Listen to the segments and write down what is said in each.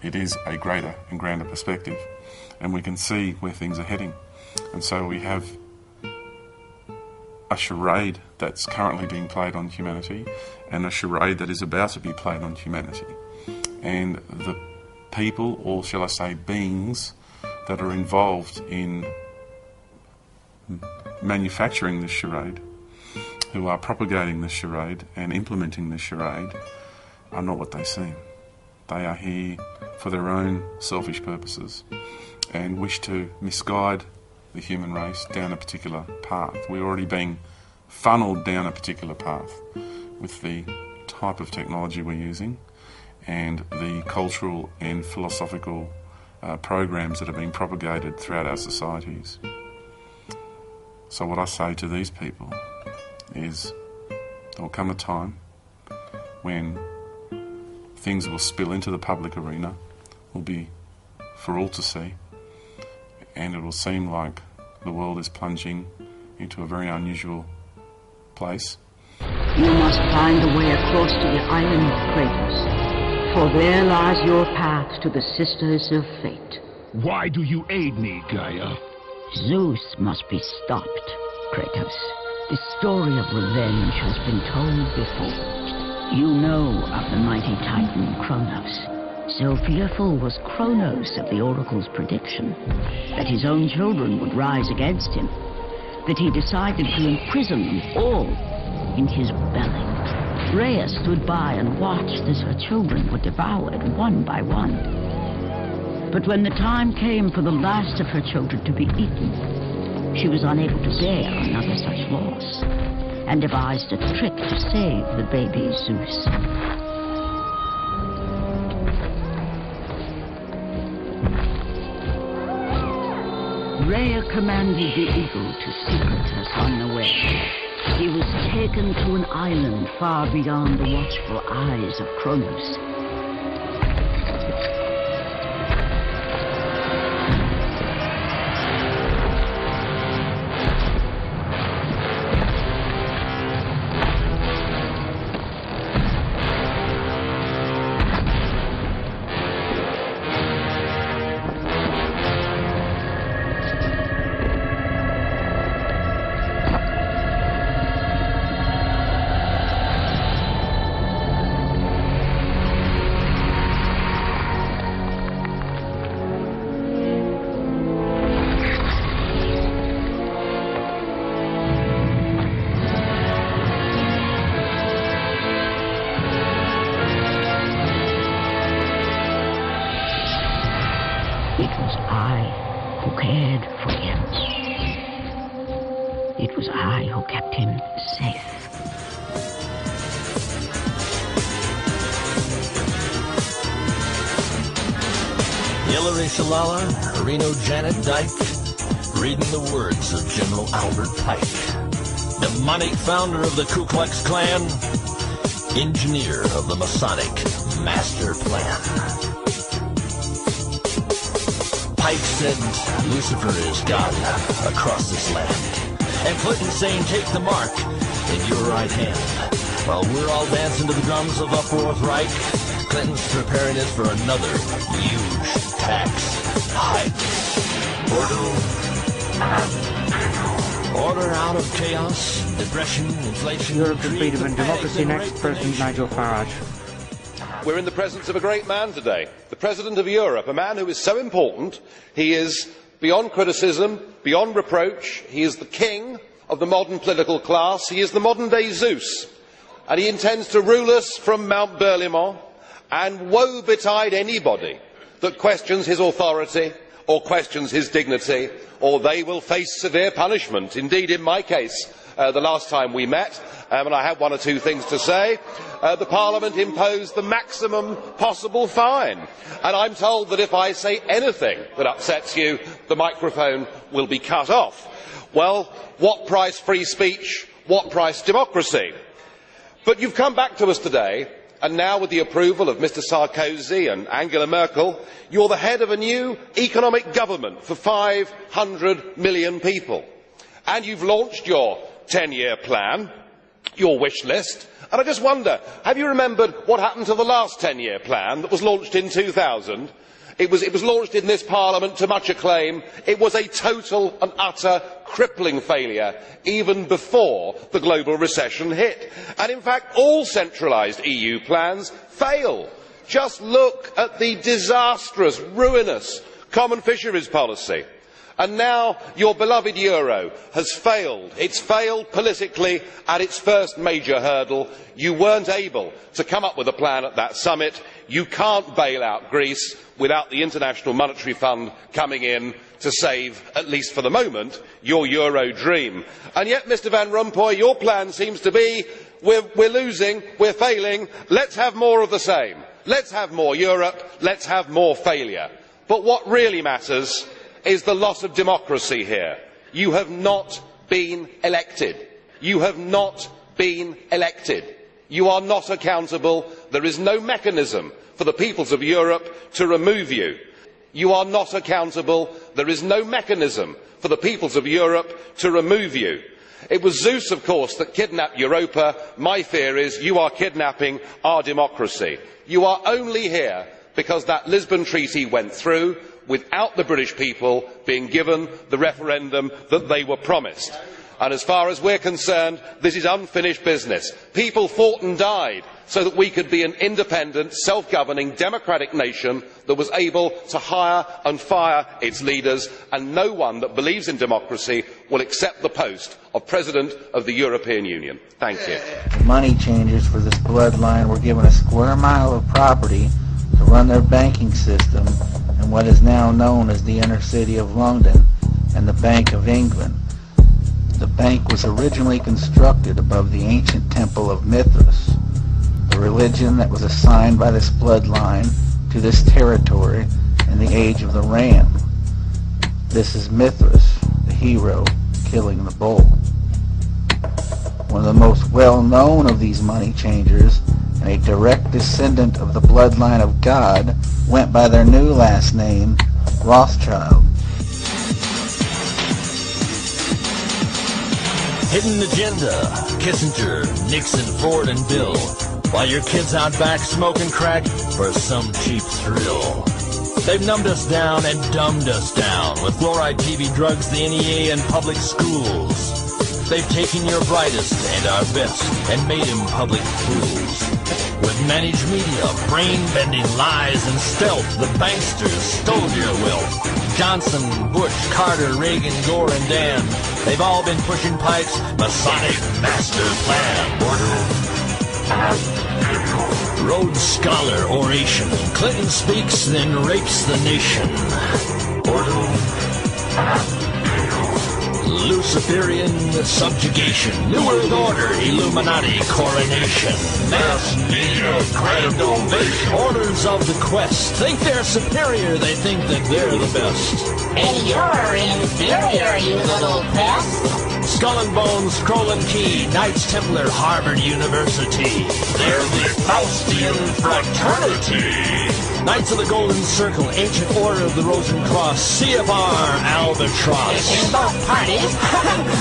it is a greater and grander perspective, and we can see where things are heading. And so we have a charade that's currently being played on humanity, and a charade that is about to be played on humanity. And the people, or shall I say beings, that are involved in manufacturing this charade, who are propagating this charade and implementing this charade, are not what they seem. They are here for their own selfish purposes and wish to misguide the human race down a particular path. We're already being funneled down a particular path with the type of technology we're using and the cultural and philosophical programs that are being propagated throughout our societies. So what I say to these people is there will come a time when things will spill into the public arena, will be for all to see, and it will seem like the world is plunging into a very unusual place. You must find a way across to the island of Kratos, for there lies your path to the Sisters of Fate. Why do you aid me, Gaia? Zeus must be stopped, Kratos. The story of revenge has been told before. You know of the mighty Titan Kronos. So fearful was Kronos of the oracle's prediction that his own children would rise against him, that he decided to imprison them all in his belly. Rhea stood by and watched as her children were devoured one by one. But when the time came for the last of her children to be eaten, she was unable to bear another such loss, and devised a trick to save the baby Zeus. Rhea commanded the eagle to secret her son away. He was taken to an island far beyond the watchful eyes of Kronos. Reading the words of General Albert Pike, demonic founder of the Ku Klux Klan, engineer of the Masonic Master Plan. Pike said Lucifer is God across this land, and Clinton saying take the mark in your right hand. While we're all dancing to the drums of a Fourth Reich, Clinton's preparing us for another huge tax hike. Order out of chaos, depression, inflation. Europe for Freedom and Democracy. Next, President Nigel Farage. We're in the presence of a great man today, the President of Europe, a man who is so important. He is beyond criticism, beyond reproach. He is the king of the modern political class. He is the modern-day Zeus, and he intends to rule us from Mount Beursplein, and woe betide anybody that questions his authority or questions his dignity, or they will face severe punishment. Indeed, in my case, the last time we met, and I had one or two things to say, the Parliament imposed the maximum possible fine. And I'm told that if I say anything that upsets you, the microphone will be cut off. Well, what price free speech? What price democracy? But you've come back to us today, and now with the approval of Mr Sarkozy and Angela Merkel, you're the head of a new economic government for 500 million people. And you've launched your 10-year plan, your wish list. And I just wonder, have you remembered what happened to the last 10-year plan that was launched in 2000? It was launched in this Parliament to much acclaim. It was a total and utter crippling failure even before the global recession hit. And in fact, all centralised EU plans fail. Just look at the disastrous, ruinous common fisheries policy. And now your beloved euro has failed. It's failed politically at its first major hurdle. You weren't able to come up with a plan at that summit. You can't bail out Greece without the International Monetary Fund coming in to save, at least for the moment, your euro dream. And yet, Mr Van Rompuy, your plan seems to be, we're losing, we're failing, let's have more of the same. Let's have more Europe, let's have more failure. But what really matters is the loss of democracy here. You have not been elected. You have not been elected. You are not accountable. There is no mechanism for the peoples of Europe to remove you. You are not accountable. There is no mechanism for the peoples of Europe to remove you. It was Zeus, of course, that kidnapped Europa. My fear is you are kidnapping our democracy. You are only here because that Lisbon Treaty went through without the British people being given the referendum that they were promised. And as far as we're concerned, this is unfinished business. People fought and died so that we could be an independent, self-governing, democratic nation that was able to hire and fire its leaders, and no one that believes in democracy will accept the post of President of the European Union. Thank you. The money changers for this bloodline were given a square mile of property to run their banking system in what is now known as the inner city of London and the Bank of England. The bank was originally constructed above the ancient temple of Mithras, the religion that was assigned by this bloodline to this territory in the age of the ram. This is Mithras, the hero killing the bull. One of the most well-known of these money changers, and a direct descendant of the bloodline of God, went by their new last name, Rothschild. Hidden agenda, Kissinger, Nixon, Ford, and Bill. While your kids out back smoking crack for some cheap thrill. They've numbed us down and dumbed us down with fluoride, TV, drugs, the NEA, and public schools. They've taken your brightest and our best and made them public fools. With managed media, brain-bending lies and stealth, the banksters stole your wealth. Johnson, Bush, Carter, Reagan, Gore, and Dan, they've all been pushing Pike's Masonic master plan. Rhodes Scholar oration, Clinton speaks, then rapes the nation. Luciferian subjugation, New World Order, Illuminati coronation, mass media, grand ovation, orders of the quest. Think they're superior, they think that they're the best. And you're inferior, you little pest. Skull and Bones, Scroll and Key, Knights Templar, Harvard University. They're the Faustian fraternity. Knights of the Golden Circle, Ancient Order of the Rosencross, CFR, Albatross. In both parties,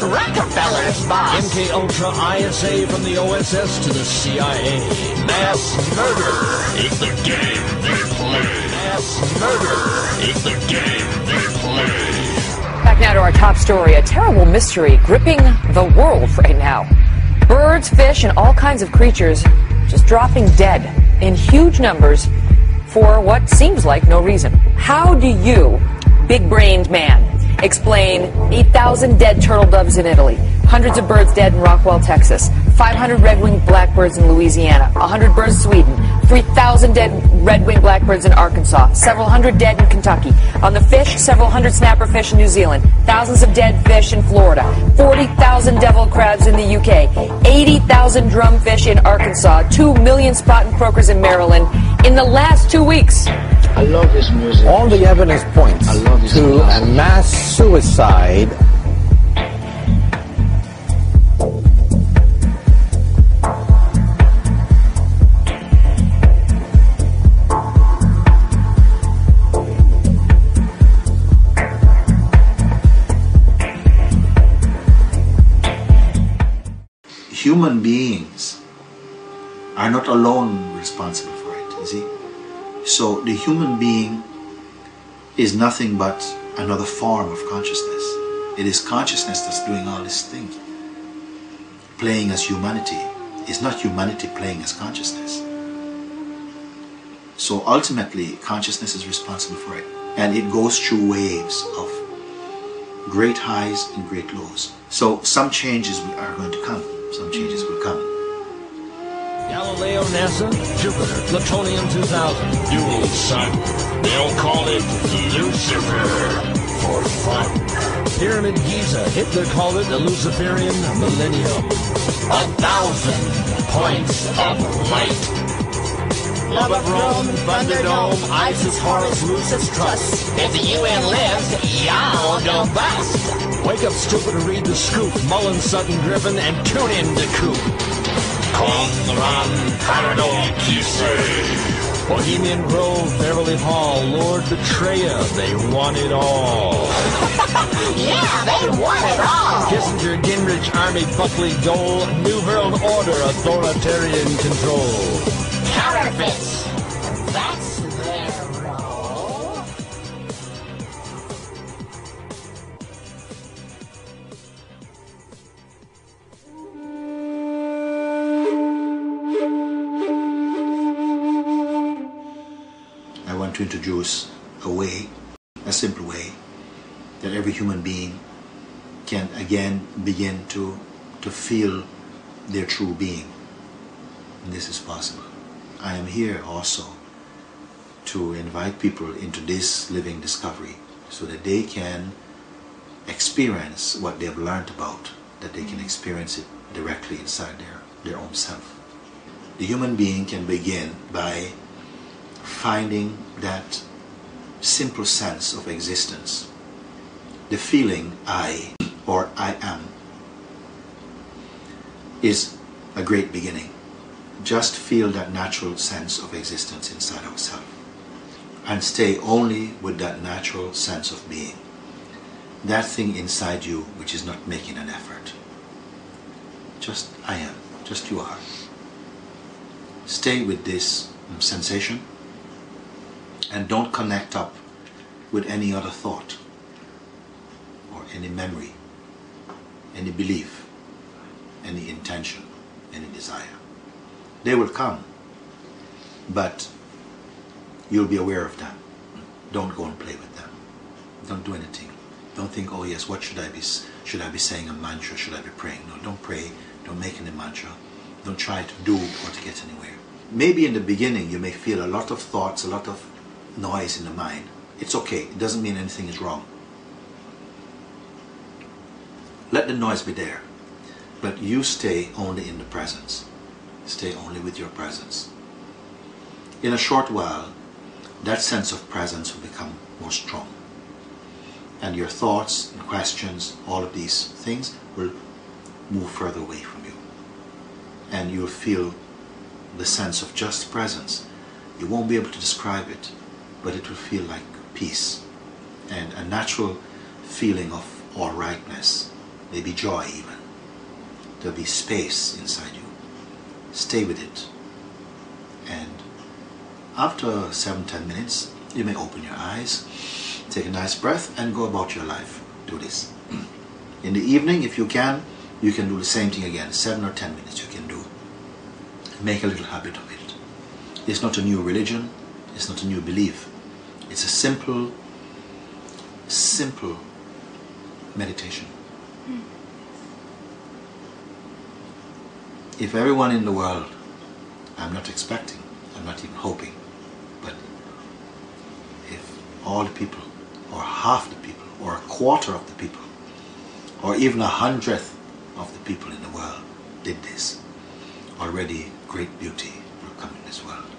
Rockefeller's boss. MK Ultra, ISA, from the OSS to the CIA. Mass murder is the game they play. Mass murder is the game they play. Back now to our top story, a terrible mystery gripping the world right now. Birds, fish, and all kinds of creatures just dropping dead in huge numbers for what seems like no reason. How do you, big-brained man, explain 8,000 dead turtle doves in Italy, hundreds of birds dead in Rockwell, Texas, 500 red-winged blackbirds in Louisiana, 100 birds in Sweden, 3,000 dead red-winged blackbirds in Arkansas, several hundred dead in Kentucky. On the fish, several hundred snapper fish in New Zealand, thousands of dead fish in Florida, 40,000 devil crabs in the UK, 80,000 drumfish in Arkansas, 2 million spot and croakers in Maryland in the last 2 weeks. I love this music. All the evidence points to a mass suicide. human beings are not alone responsible for it, you see. So the human being is nothing but another form of consciousness. It is consciousness that's doing all these things. Playing as humanity is not humanity playing as consciousness. So ultimately, consciousness is responsible for it. And it goes through waves of great highs and great lows. So some changes are going to come. Some changes will come. Galileo, NASA, Jupiter, Plutonium 2000. Dual sun. They'll call it Lucifer for fun. Pyramid Giza. Hitler called it the Luciferian Millennium. 1,000 points of light. Love of Rome, Thunderdome, Isis, Horus, Lucis, Trust. If the UN lives, y'all don't bust. Wake up, stupid, and read the scoop. Mullen, Sutton, Griffin, and tune in to Coop. Conran, Parador, Kise. Bohemian Grove, Beverly Hall, Lord Betraya, they want it all. Yeah, they want it all. Kissinger, Gingrich, Army, Buckley, Dole, New World Order, authoritarian control. Counterfeits. That's their role. I want to introduce a way, a simple way, that every human being can again begin to feel their true being. And this is possible. I am here also to invite people into this living discovery so that they can experience what they have learned about, that they can experience it directly inside their own self. The human being can begin by finding that simple sense of existence, the feeling I or I am is a great beginning. Just feel that natural sense of existence inside ourselves and stay only with that natural sense of being. That thing inside you which is not making an effort. Just I am, just you are. Stay with this sensation and don't connect up with any other thought or any memory, any belief, any intention, any desire. They will come, but you'll be aware of them. Don't go and play with them. Don't do anything. Don't think, oh yes, what should I be? Should I be saying a mantra? Should I be praying? No, don't pray. Don't make any mantra. Don't try to do or to get anywhere. Maybe in the beginning you may feel a lot of thoughts, a lot of noise in the mind. It's okay. It doesn't mean anything is wrong. Let the noise be there, but you stay only in the presence. Stay only with your presence. In a short while, that sense of presence will become more strong. And your thoughts and questions, all of these things, will move further away from you. And you'll feel the sense of just presence. You won't be able to describe it, but it will feel like peace and a natural feeling of all rightness, maybe joy even. There'll be space inside you. Stay with it, and after 7-10 minutes you may open your eyes, take a nice breath and go about your life. Do this. In the evening, if you can do the same thing again. 7 or 10 minutes you can do. Make a little habit of it. It's not a new religion, it's not a new belief. It's a simple meditation. If everyone in the world, I'm not expecting, I'm not even hoping, but if all the people, or half the people, or a quarter of the people, or even 100th of the people in the world did this, already great beauty will come in this world.